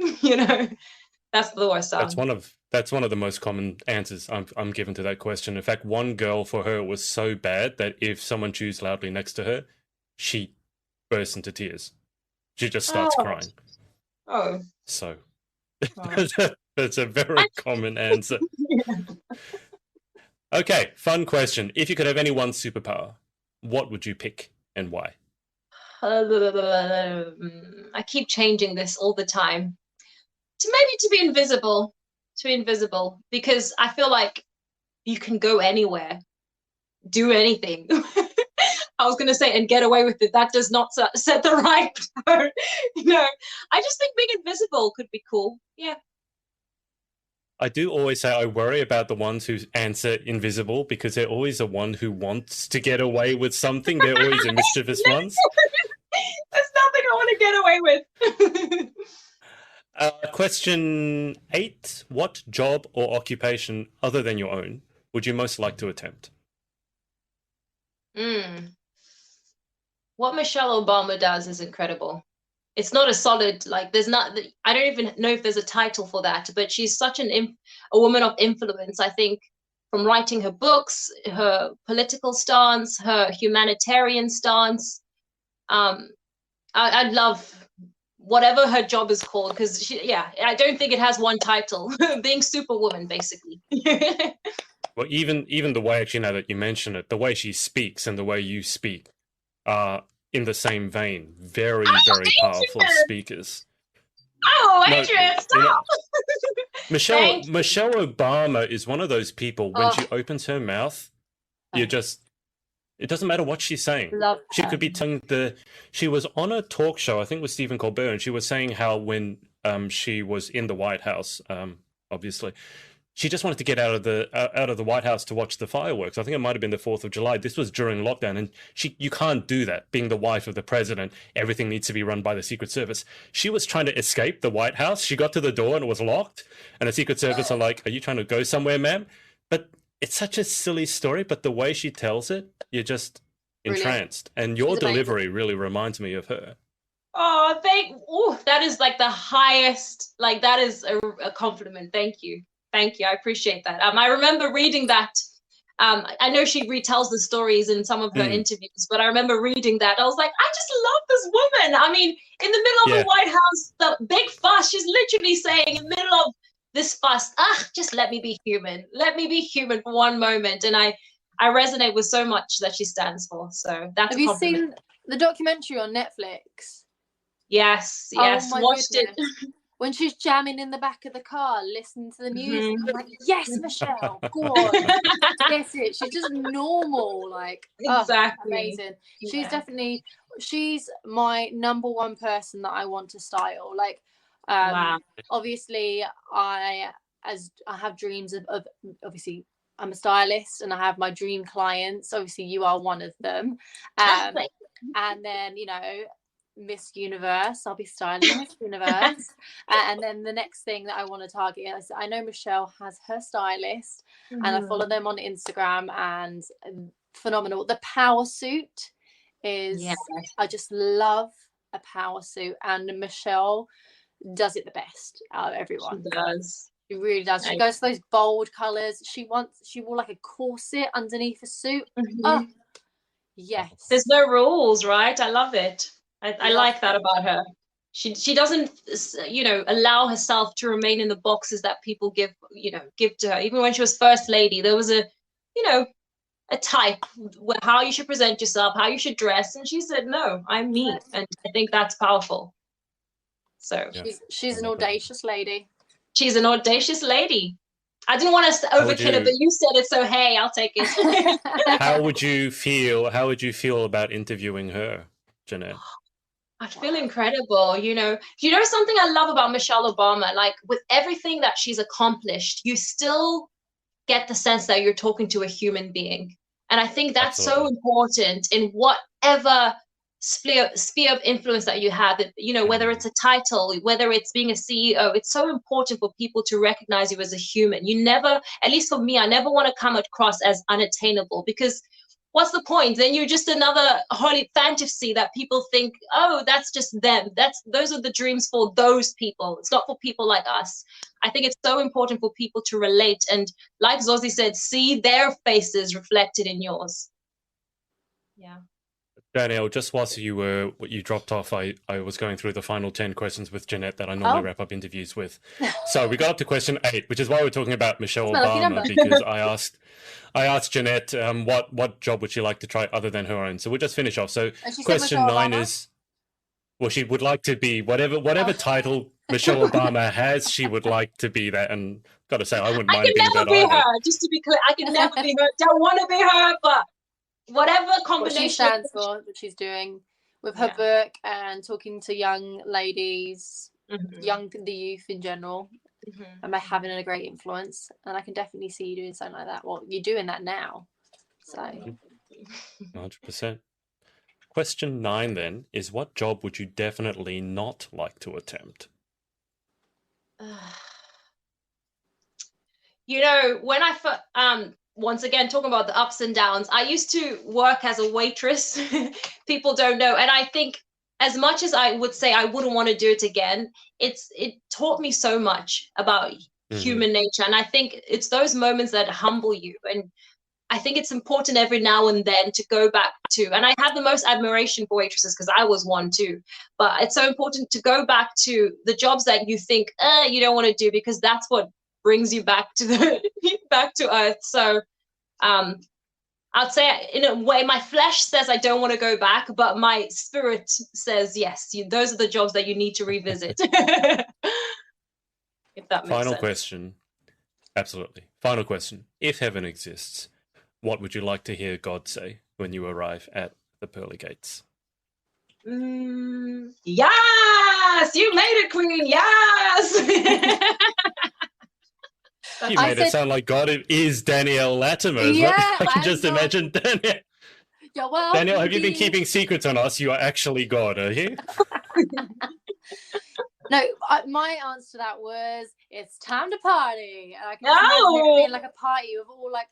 That's the worst sound. That's one of the most common answers I'm given to that question. In fact, one girl, for her, was so bad that if someone chews loudly next to her, she bursts into tears. She just starts crying. Oh. So that's a very common answer. Okay, fun question. If you could have any one superpower, what would you pick and why? I keep changing this all the time. To be invisible. Because I feel like you can go anywhere, do anything. I was going to say, and get away with it. That does not set the right tone. I just think being invisible could be cool. Yeah. I do always say I worry about the ones who answer invisible because they're always the one who wants to get away with something. They're always the mischievous ones. There's nothing I want to get away with. Question 8. What job or occupation other than your own would you most like to attempt? What Michelle Obama does is incredible. It's not a solid, I don't even know if there's a title for that, but she's such a woman of influence, I think, from writing her books, her political stance, her humanitarian stance. I'd love whatever her job is called, because I don't think it has one title. Being Superwoman, basically. Well, even the way, actually, now that you mention it, the way she speaks and the way you speak are in the same vein. Very, very powerful speakers. Oh, Adrian, stop! Michelle Obama is one of those people, when she opens her mouth, it doesn't matter what she's saying. She could be telling she was on a talk show, I think with Stephen Colbert, and she was saying how when she was in the White House, obviously, she just wanted to get out of the White House to watch the fireworks. I think it might have been the 4th of July. This was during lockdown, and you can't do that. Being the wife of the president, everything needs to be run by the Secret Service. She was trying to escape the White House. She got to the door and it was locked, and the Secret Service are like, "Are you trying to go somewhere, ma'am?" But it's such a silly story, but the way she tells it, you're just entranced. And your delivery really reminds me of her. Oh, that is like the highest, that is a compliment. Thank you. I appreciate that. I remember reading that. I know she retells the stories in some of her interviews, but I remember reading that. I was like, I just love this woman. I mean, in the middle of the White House, the big fuss, she's literally saying in the middle of this fuss, just let me be human. Let me be human for one moment. And I resonate with so much that she stands for. So that's Have you seen the documentary on Netflix? Yes, watched it. When she's jamming in the back of the car, listening to the music, I'm like, yes, Michelle, go on. Get it. She's just normal, exactly. Amazing. Yeah. She's my number one person that I want to style. Wow. Obviously, I have dreams of obviously I'm a stylist and I have my dream clients. Obviously, you are one of them. And then, Miss Universe, I'll be styling Miss Universe. And then the next thing that I want to target is, I know Michelle has her stylist and I follow them on Instagram, and phenomenal. The power suit is, I just love a power suit, and Michelle does it the best out of everyone. She does. She really does. She goes for those bold colours. She wore like a corset underneath a suit. Oh, yes. There's no rules, right? I love it. I like that about her. She doesn't, allow herself to remain in the boxes that people give to her. Even when she was first lady, there was a type, how you should present yourself, how you should dress, and she said, "No, I'm me," and I think that's powerful. So she's an audacious lady. She's an audacious lady. I didn't want to overkill it, but you said it, so hey, I'll take it. How would you feel? How would you feel about interviewing her, Jeanette? I feel incredible. You know something I love about Michelle Obama, like with everything that she's accomplished, you still get the sense that you're talking to a human being. And I think that's so important in whatever sphere of influence that you have, whether it's a title, whether it's being a CEO, it's so important for people to recognize you as a human. You never, at least for me, I never want to come across as unattainable, because what's the point? Then you're just another holy fantasy that people think, oh, that's just them. Those are the dreams for those people. It's not for people like us. I think it's so important for people to relate and, like Zosie said, see their faces reflected in yours. Yeah. Danielle, just whilst you dropped off, I was going through the final 10 questions with Jeanette that I normally wrap up interviews with. So we got up to question 8, which is why we're talking about Michelle Obama, because I asked Jeanette what job would she like to try other than her own. So we'll just finish off. So question 9 is, well, she would like to be whatever title Michelle Obama has, she would like to be that. And got to say, I wouldn't mind being that either. I can never be her, just to be clear. I can never be her. Don't want to be her, but whatever combination. What she stands for, what she's doing with her book and talking to young ladies, the youth in general, and by having a great influence. And I can definitely see you doing something like that. Well, you're doing that now. So 100%. Question 9 then is, what job would you definitely not like to attempt? When I once again, talking about the ups and downs, I used to work as a waitress. People don't know. And I think as much as I would say I wouldn't want to do it again, it taught me so much about human nature. And I think it's those moments that humble you. And I think it's important every now and then to go back to, and I have the most admiration for waitresses because I was one too, but it's so important to go back to the jobs that you think you don't want to do, because that's what brings you back to back to earth. So I'd say in a way my flesh says I don't want to go back, but my spirit says yes, those are the jobs that you need to revisit. If that makes Final sense. question. Absolutely. Final question. If heaven exists, what would you like to hear God say when you arrive at the pearly gates? Yes, you made it, Queen. Yes. You made it sound like God is Danielle Latimer. Yeah, I can just imagine Danielle. Yeah, well, Danielle, have you been keeping secrets on us? You are actually God, are you? No, my answer to that was, it's time to party. And I can imagine it being like a party of all like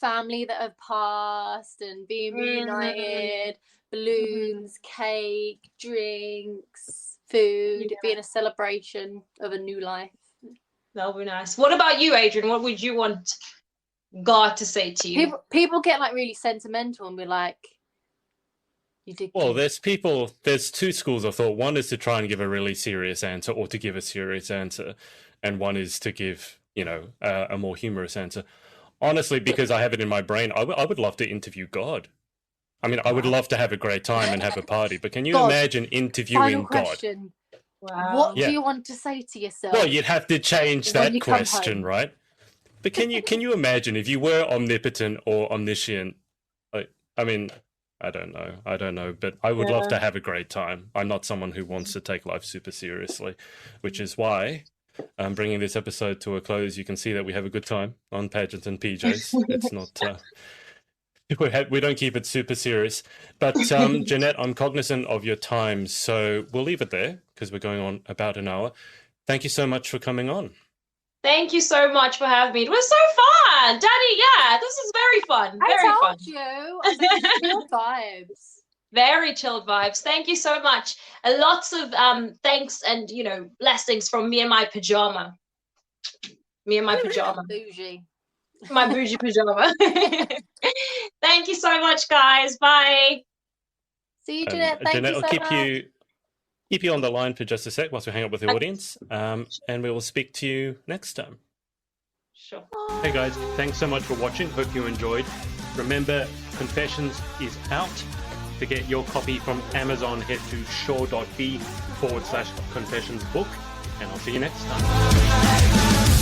family that have passed and being reunited, balloons, cake, drinks, food, being a celebration of a new life. That'll be nice. What about you, Adrian? What would you want God to say to you? People get like really sentimental and be like, you did. Well, there's two schools of thought. One is to try and give a really serious answer, or to give a serious answer, and one is to give, a more humorous answer. Honestly, because I have it in my brain, I would love to interview God. I mean, I would love to have a great time and have a party, but can you imagine interviewing God? Wow. What do you want to say to yourself? Well, you'd have to change that question, right? But can you imagine if you were omnipotent or omniscient? I mean, I don't know, but I would love to have a great time. I'm not someone who wants to take life super seriously, which is why I'm bringing this episode to a close. You can see that we have a good time on Pageants and PJs. It's not... we don't keep it super serious. But Jeanette, I'm cognizant of your time, so we'll leave it there because we're going on about an hour. Thank you so much for coming on. Thank you so much for having me. It was so fun. Daddy, this is very fun. Very fun. I told you. Chill vibes. Very chilled vibes. Thank you so much. And lots of thanks and, blessings from me and my pajama. Bougie. My bougie pajama. Thank you so much, guys. Bye. See you, Jeanette. Thank Jeanette, you so I'll much. keep you on the line for just a sec whilst we hang up with the audience, and we will speak to you next time. Sure. Hey guys, thanks so much for watching. Hope you enjoyed. Remember, Confessions is out. To get your copy from Amazon, head to shaw.b/confessionsbook, and I'll see you next time.